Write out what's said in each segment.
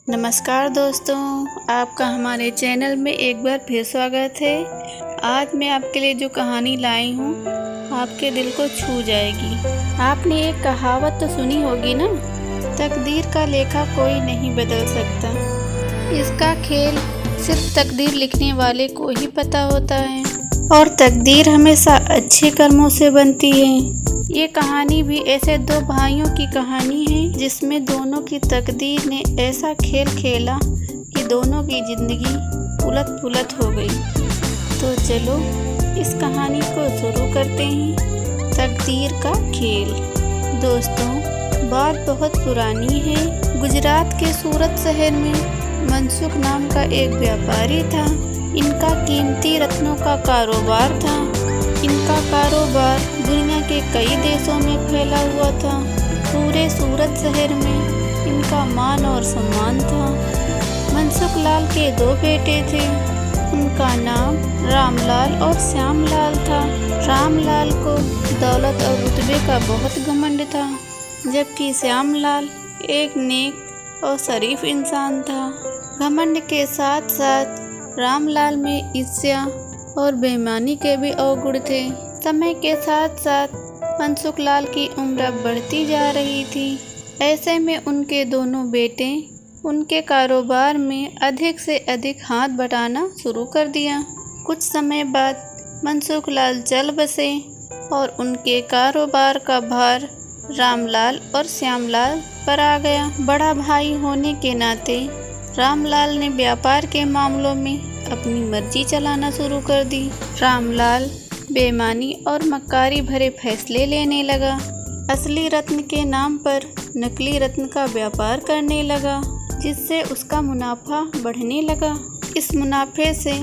नमस्कार दोस्तों, आपका हमारे चैनल में एक बार फिर स्वागत है। आज मैं आपके लिए जो कहानी लाई हूँ आपके दिल को छू जाएगी। आपने एक कहावत तो सुनी होगी ना, तकदीर का लेखा कोई नहीं बदल सकता। इसका खेल सिर्फ तकदीर लिखने वाले को ही पता होता है और तकदीर हमेशा अच्छे कर्मों से बनती है। ये कहानी भी ऐसे दो भाइयों की कहानी है जिसमें दोनों की तकदीर ने ऐसा खेल खेला कि दोनों की जिंदगी उलट पुलट हो गई। तो चलो इस कहानी को शुरू करते हैं। तकदीर का खेल। दोस्तों, बात बहुत पुरानी है। गुजरात के सूरत शहर में मनसुख नाम का एक व्यापारी था। इनका कीमती रत्नों का कारोबार था। इनका कारोबार दुनिया के कई देशों में फैला हुआ था। पूरे सूरत शहर में इनका मान और सम्मान था। मनसुख लाल के दो बेटे थे। उनका नाम रामलाल और श्यामलाल था। रामलाल को दौलत और रुतबे का बहुत घमंड था, जबकि श्यामलाल एक नेक और शरीफ इंसान था। घमंड के साथ साथ रामलाल में ईर्ष्या और बेईमानी के भी अवगुण थे। समय के साथ साथ मनसुख लाल की उम्र बढ़ती जा रही थी। ऐसे में उनके दोनों बेटे उनके कारोबार में अधिक से अधिक हाथ बटाना शुरू कर दिया। कुछ समय बाद मनसुख लाल चल बसे और उनके कारोबार का भार रामलाल और श्यामलाल पर आ गया। बड़ा भाई होने के नाते रामलाल ने व्यापार के मामलों में अपनी मर्जी चलाना शुरू कर दी। रामलाल बेईमानी और मक्कारी भरे फैसले लेने लगा। असली रत्न के नाम पर नकली रत्न का व्यापार करने लगा, जिससे उसका मुनाफा बढ़ने लगा। इस मुनाफे से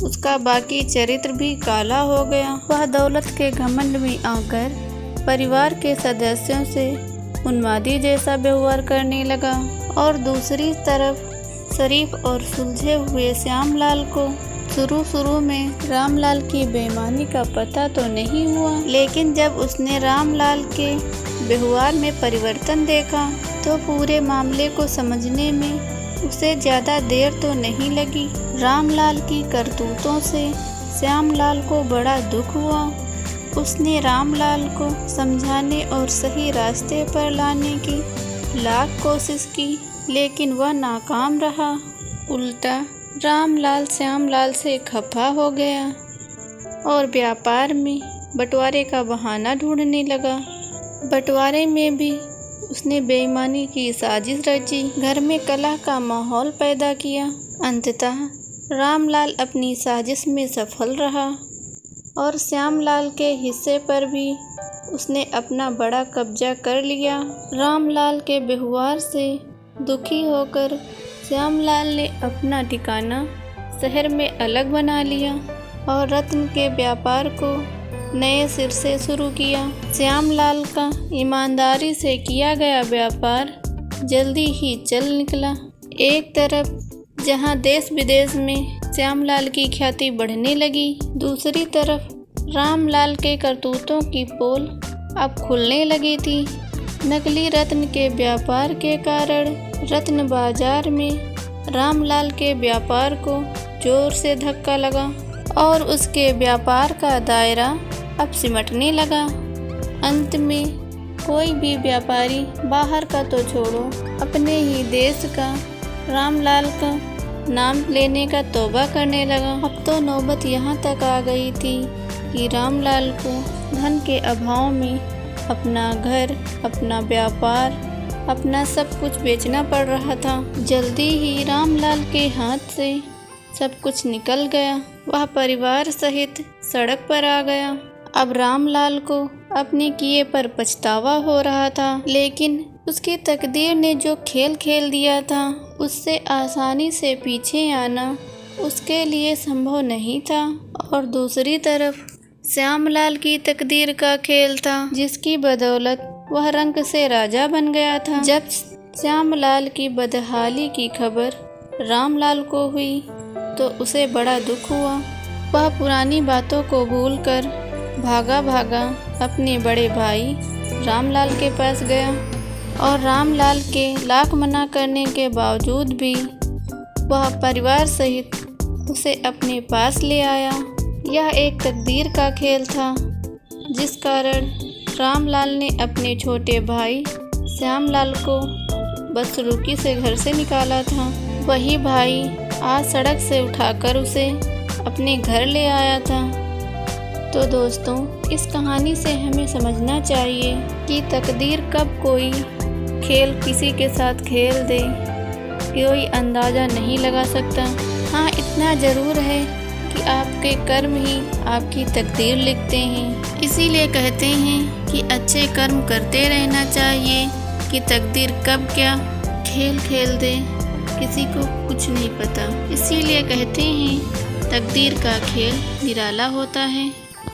उसका बाकी चरित्र भी काला हो गया। वह दौलत के घमंड में आकर परिवार के सदस्यों से उन्मादी जैसा व्यवहार करने लगा और दूसरी तरफ शरीफ और सुलझे हुए श्यामलाल को शुरू में रामलाल की बेईमानी का पता तो नहीं हुआ, लेकिन जब उसने रामलाल के व्यवहार में परिवर्तन देखा तो पूरे मामले को समझने में उसे ज़्यादा देर तो नहीं लगी। रामलाल की करतूतों से श्यामलाल को बड़ा दुख हुआ। उसने रामलाल को समझाने और सही रास्ते पर लाने की लाख कोशिश की, लेकिन वह नाकाम रहा। उल्टा रामलाल श्यामलाल से खफा हो गया और व्यापार में बंटवारे का बहाना ढूंढने लगा। बंटवारे में भी उसने बेईमानी की साजिश रची, घर में कलह का माहौल पैदा किया। अंततः रामलाल अपनी साजिश में सफल रहा और श्यामलाल के हिस्से पर भी उसने अपना बड़ा कब्जा कर लिया। रामलाल के व्यवहार से दुखी होकर श्यामलाल ने अपना ठिकाना शहर में अलग बना लिया और रत्न के व्यापार को नए सिर से शुरू किया। श्यामलाल का ईमानदारी से किया गया व्यापार जल्दी ही चल निकला। एक तरफ जहां देश विदेश में श्यामलाल की ख्याति बढ़ने लगी, दूसरी तरफ रामलाल के करतूतों की पोल अब खुलने लगी थी। नकली रत्न के व्यापार के कारण रत्न बाजार में रामलाल के व्यापार को जोर से धक्का लगा और उसके व्यापार का दायरा अब सिमटने लगा। अंत में कोई भी व्यापारी बाहर का तो छोड़ो, अपने ही देश का रामलाल का नाम लेने का तौबा करने लगा। अब तो नौबत यहाँ तक आ गई थी कि रामलाल को धन के अभाव में अपना घर, अपना व्यापार, अपना सब कुछ बेचना पड़ रहा था। जल्दी ही रामलाल के हाथ से सब कुछ निकल गया। वह परिवार सहित सड़क पर आ गया। अब रामलाल को अपने किए पर पछतावा हो रहा था, लेकिन उसकी तकदीर ने जो खेल खेल दिया था उससे आसानी से पीछे आना उसके लिए संभव नहीं था। और दूसरी तरफ श्यामलाल की तकदीर का खेल था, जिसकी बदौलत वह रंग से राजा बन गया था। जब श्यामलाल की बदहाली की खबर रामलाल को हुई तो उसे बड़ा दुख हुआ। वह पुरानी बातों को भूलकर भागा भागा अपने बड़े भाई रामलाल के पास गया और रामलाल के लाख मना करने के बावजूद भी वह परिवार सहित उसे अपने पास ले आया। यह एक तकदीर का खेल था, जिस कारण रामलाल ने अपने छोटे भाई श्यामलाल को बदसलूकी से घर से निकाला था। वही भाई आज सड़क से उठाकर उसे अपने घर ले आया था। तो दोस्तों, इस कहानी से हमें समझना चाहिए कि तकदीर कब कोई खेल किसी के साथ खेल दे, कोई अंदाज़ा नहीं लगा सकता। हाँ, इतना ज़रूर है कि आपके कर्म ही आपकी तकदीर लिखते हैं। इसीलिए कहते हैं कि अच्छे कर्म करते रहना चाहिए कि तकदीर कब क्या खेल खेल दे, किसी को कुछ नहीं पता। इसीलिए कहते हैं तकदीर का खेल निराला होता है।